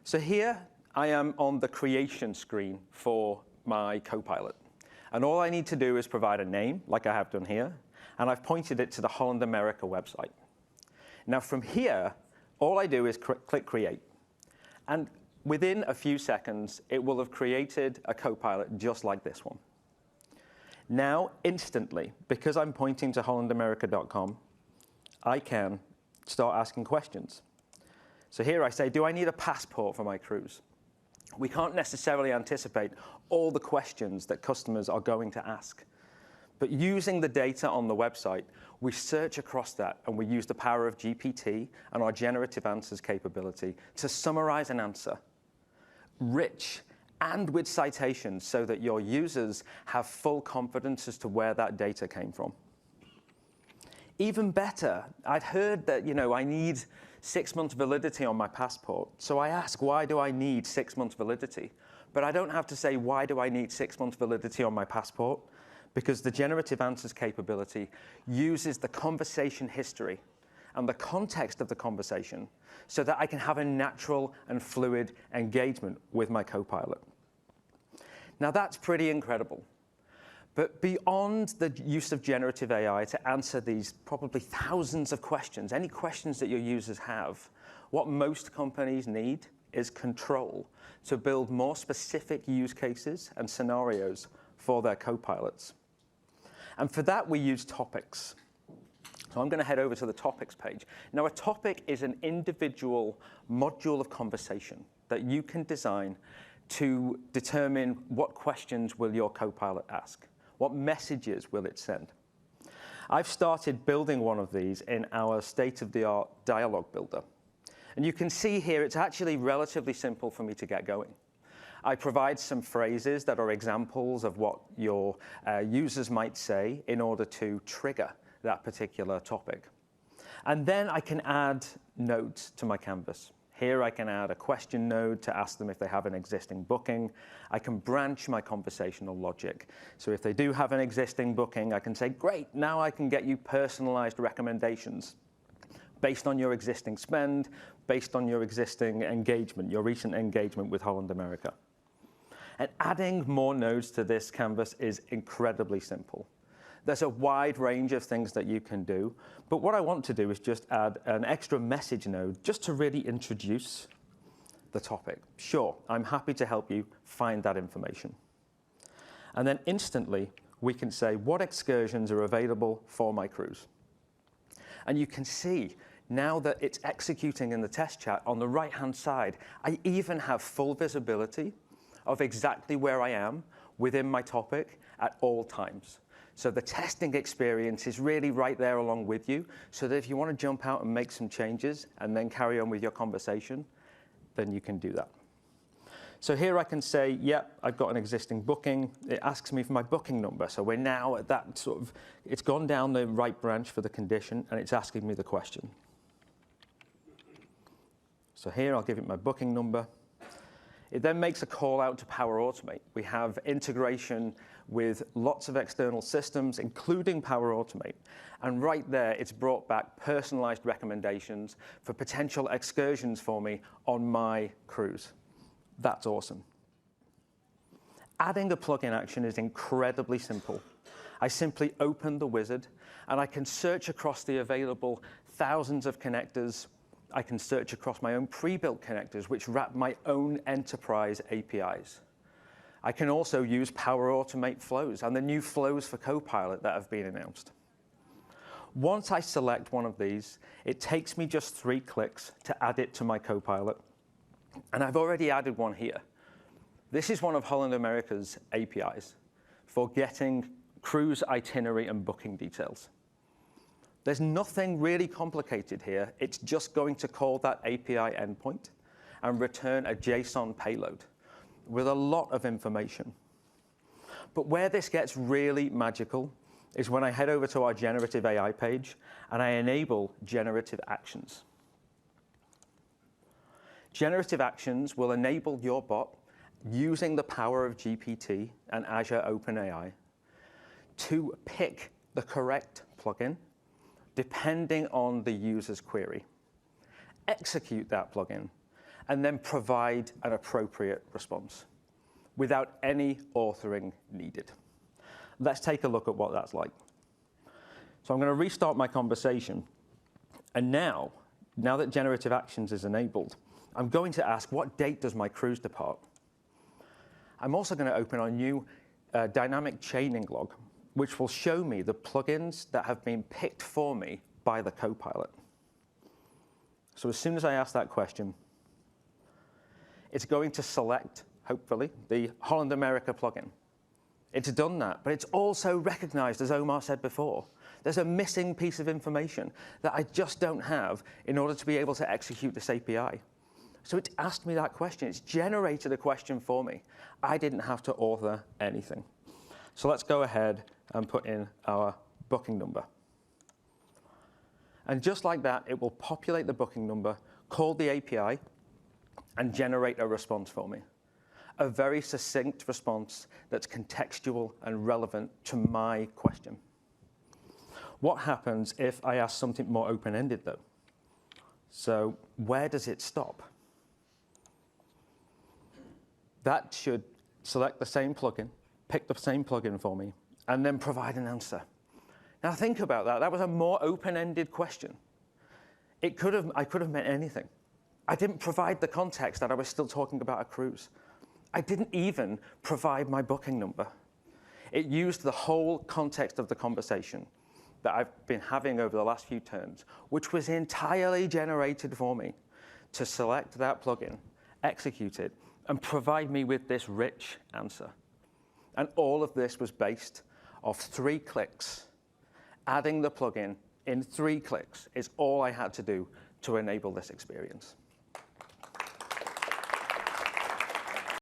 So here I am on the creation screen for my Copilot. And all I need to do is provide a name, like I have done here, and I've pointed it to the Holland America website. Now from here, all I do is click Create. And within a few seconds, it will have created a Copilot just like this one. Now, instantly, because I'm pointing to hollandamerica.com, I can start asking questions. So here I say, do I need a passport for my cruise? We can't necessarily anticipate all the questions that customers are going to ask. But using the data on the website, we search across that, and we use the power of GPT and our generative answers capability to summarize an answer, rich and with citations, so that your users have full confidence as to where that data came from. Even better, I'd heard that I need 6 months validity on my passport. So I ask, why do I need 6 months validity? But I don't have to say, why do I need 6 months validity on my passport? Because the generative answers capability uses the conversation history and the context of the conversation so that I can have a natural and fluid engagement with my Copilot. Now that's pretty incredible. But beyond the use of generative AI to answer these probably thousands of questions, any questions that your users have, what most companies need is control to build more specific use cases and scenarios for their Copilots. And for that, we use topics. So I'm going to head over to the topics page. Now, a topic is an individual module of conversation that you can design to determine what questions will your Copilot ask. What messages will it send? I've started building one of these in our state-of-the-art dialogue builder. And you can see here it's actually relatively simple for me to get going. I provide some phrases that are examples of what your users might say in order to trigger that particular topic. And then I can add nodes to my canvas. Here I can add a question node to ask them if they have an existing booking. I can branch my conversational logic. So if they do have an existing booking, I can say, great, now I can get you personalized recommendations based on your existing spend, based on your existing engagement, your recent engagement with Holland America. And adding more nodes to this canvas is incredibly simple. There's a wide range of things that you can do, but what I want to do is just add an extra message node just to really introduce the topic. Sure, I'm happy to help you find that information. And then instantly, we can say what excursions are available for my cruise. And you can see now that it's executing in the test chat on the right-hand side, I even have full visibility of exactly where I am within my topic at all times. So the testing experience is really right there along with you, so that if you want to jump out and make some changes and then carry on with your conversation, then you can do that. So here I can say, yep, I've got an existing booking. It asks me for my booking number. So we're now at that sort of, it's gone down the right branch for the condition, and it's asking me the question. So here I'll give it my booking number. It then makes a call out to Power Automate. We have integration with lots of external systems, including Power Automate. And right there, it's brought back personalized recommendations for potential excursions for me on my cruise. That's awesome. Adding a plugin action is incredibly simple. I simply open the wizard, and I can search across the available thousands of connectors. I can search across my own pre-built connectors, which wrap my own enterprise APIs. I can also use Power Automate flows and the new flows for Copilot that have been announced. Once I select one of these, it takes me just 3 clicks to add it to my Copilot. And I've already added one here. This is one of Holland America's APIs for getting cruise itinerary and booking details. There's nothing really complicated here. It's just going to call that API endpoint and return a JSON payload with a lot of information. But where this gets really magical is when I head over to our generative AI page and I enable generative actions. Generative actions will enable your bot, using the power of GPT and Azure OpenAI, to pick the correct plugin depending on the user's query, execute that plugin, and then provide an appropriate response without any authoring needed. Let's take a look at what that's like. So I'm going to restart my conversation. And now that generative actions is enabled, I'm going to ask, what date does my cruise depart? I'm also going to open our new dynamic chaining log, which will show me the plugins that have been picked for me by the Copilot. So as soon as I ask that question, it's going to select, hopefully, the Holland America plugin. It's done that, but it's also recognized, as Omar said before, there's a missing piece of information that I just don't have in order to be able to execute this API. So it's asked me that question. It's generated a question for me. I didn't have to author anything. So let's go ahead and put in our booking number. And just like that, it will populate the booking number, call the API, and generate a response for me. A very succinct response that's contextual and relevant to my question. What happens if I ask something more open-ended, though? So where does it stop? That should select the same plugin, pick the same plugin for me, and then provide an answer. Now think about that. That was a more open-ended question. I could have meant anything. I didn't provide the context that I was still talking about a cruise. I didn't even provide my booking number. It used the whole context of the conversation that I've been having over the last few turns, which was entirely generated for me, to select that plugin, execute it, and provide me with this rich answer. And all of this was based off 3 clicks. Adding the plugin in 3 clicks is all I had to do to enable this experience.